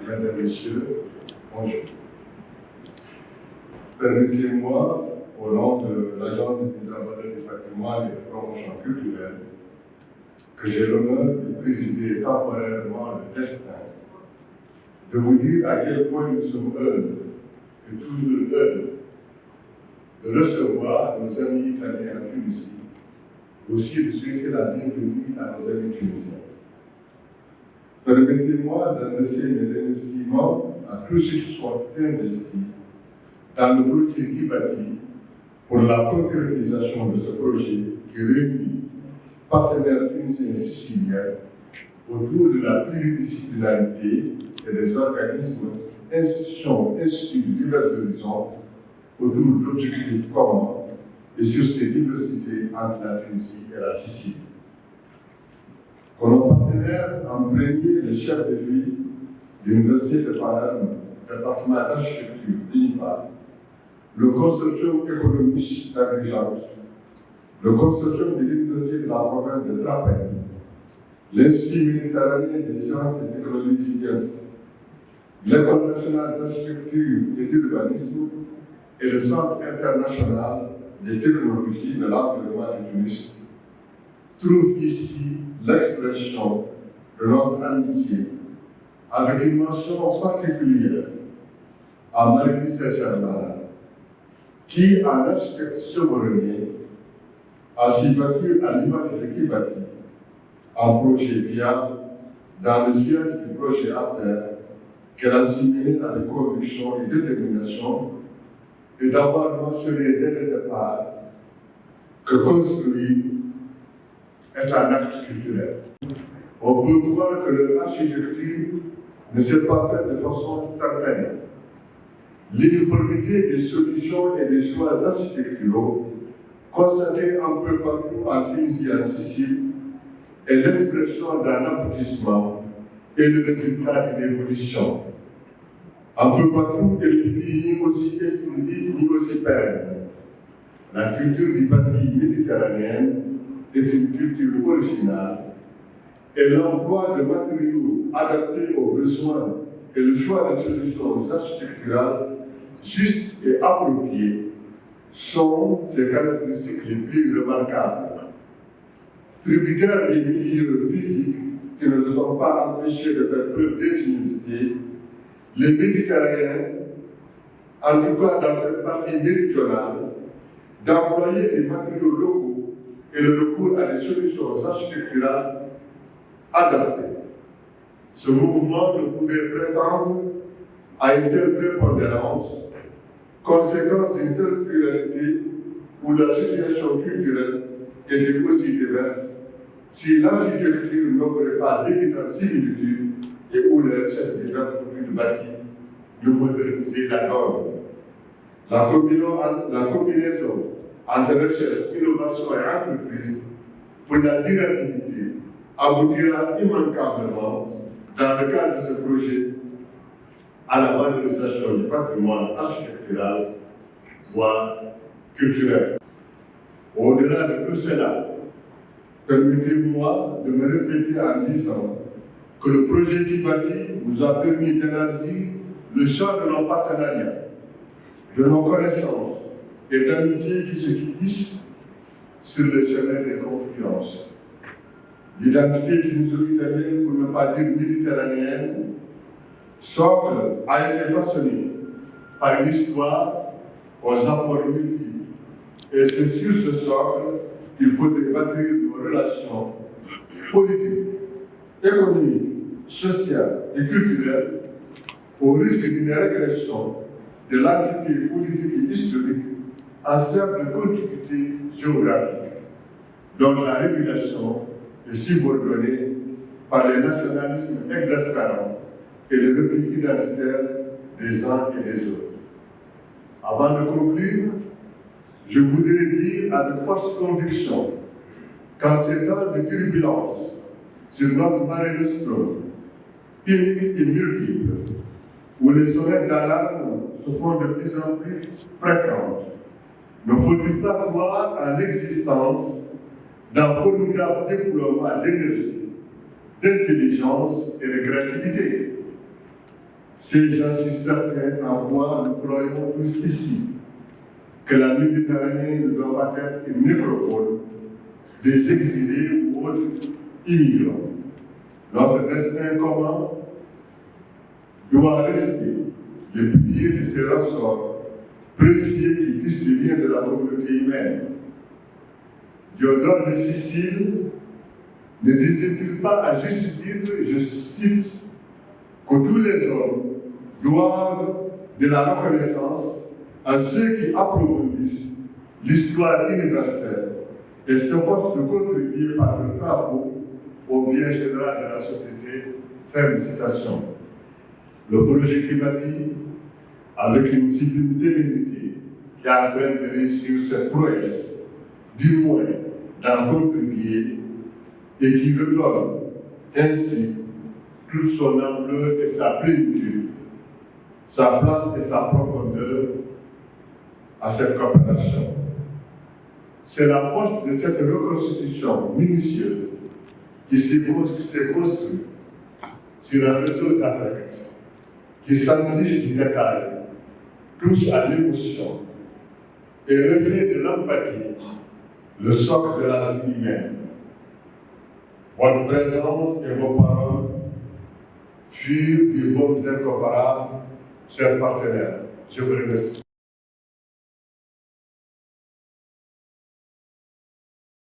Mesdames, Messieurs, bonjour. Permettez-moi, au nom de l'Agence de mise en valeur du patrimoine et de promotion culturelle, que j'ai l'honneur de présider temporairement le destin, de vous dire à quel point nous sommes heureux, et toujours heureux, de recevoir nos amis italiens en Tunisie, aussi de souhaiter la bienvenue à nos amis tunisiens. Permettez-moi d'adresser mes remerciements à tous ceux qui sont investis dans le projet Kibati pour la concrétisation de ce projet qui réunit partenaires tunisiens et siciliens autour de la pluridisciplinarité et des organismes, institutions, instituts de divers horizons autour d'objectifs communs et sur ces diversités entre la Tunisie et la Sicile. Pour nos partenaires, en premier, le chef de file de l'Université de Palerme, département d'architecture, l'UNIPA, le consortium économiste d'Agrigente, le consortium de l'Université de la province de Trapani, l'Institut méditerranéen des sciences et technologies d'IEMS, l'École nationale d'architecture et d'urbanisme et le Centre international des technologies de l'environnement de Tunis trouvent ici l'expression de notre amitié, avec une mention particulière à Marie-Lise Germain, qui, en architecte chevronné, a su bâtir à l'image de Kibati un projet viable dans le sillage du projet APER qu'elle a su mener avec conviction et détermination et d'avoir mentionné dès le départ que construire est un acte culturel. On peut croire que leur architecture ne s'est pas faite de façon instantanée. L'uniformité des solutions et des choix architecturaux constatés un peu partout en Tunisie et en Sicile est l'expression d'un aboutissement et le résultat d'une évolution. Un peu partout, elle ne fut ni aussi exclusive ni aussi pérenne. La culture du bâti méditerranéen est une culture originale et l'emploi de matériaux adaptés aux besoins et le choix de solutions architecturales justes et appropriées sont ses caractéristiques les plus remarquables. Tributaires des milieux physiques qui ne sont pas empêchés de faire preuve d'ingéniosité, les Méditerranéens, en tout cas dans cette partie méridionale, d'employer des matériaux locaux et le recours à des solutions architecturales adaptées. Ce mouvement ne pouvait prétendre à une telle prépondérance, conséquence d'une telle pluralité où la situation culturelle était aussi diverse, si l'architecture n'offrait pas d'évidentes similitudes et où les recherches diverses du bâti ne modernisaient la norme. La combinaison entre recherche, innovation et entreprise pour la durabilité aboutira immanquablement, dans le cadre de ce projet, à la valorisation du patrimoine architectural, voire culturel. Au-delà de tout cela, permettez-moi de me répéter en disant que le projet Kibati nous a permis d'élargir le champ de nos partenariats, de nos connaissances et d'amitié qui se tissent sur le chemin des confluences. L'identité tuniso-italienne, pour ne pas dire méditerranéenne, socle a été façonnée par l'histoire aux apports multiples. Et c'est sur ce socle qu'il faut bâtir nos relations politiques, économiques, sociales et culturelles au risque d'une régression de l'entité politique et historique en simple contiguïté géographique, dont la régulation est subordonnée par les nationalismes exaspérants et le repli identitaire des uns et des autres. Avant de conclure, je voudrais dire avec forte conviction qu'en ces temps de turbulence sur notre marée de strôme, unique et multiple, où les sonnettes d'alarme se font de plus en plus fréquentes, ne faut-il pas croire à l'existence d'un formidable déploiement d'énergie, d'intelligence et de créativité. C'est, j'en suis certain, en quoi nous croyons tous ici, que la Méditerranée ne doit pas être une nécropole des exilés ou autres immigrants. Notre destin commun doit rester le pilier de ces ressorts précieux qui tissent les liens de la communauté humaine. Diodore de Sicile ne disait-il pas à juste titre, je cite, que tous les hommes doivent de la reconnaissance à ceux qui approfondissent l'histoire universelle et s'efforcent de contribuer par leurs travaux au bien général de la société. Fin de citation. Le projet Kibati, avec une discipline déméritée, qui est en train de réussir cette prouesse, du moins d'en contribuer, et qui redonne ainsi toute son ampleur et sa plénitude, sa place et sa profondeur à cette coopération. C'est la force de cette reconstitution minutieuse qui s'est construite sur un réseau d'Afrique qui s'enrichit du détail, touche à l'émotion et reflète de l'empathie, le socle de la vie humaine. Votre présence et vos paroles furent des bombes incomparables, chers partenaires. Je vous remercie.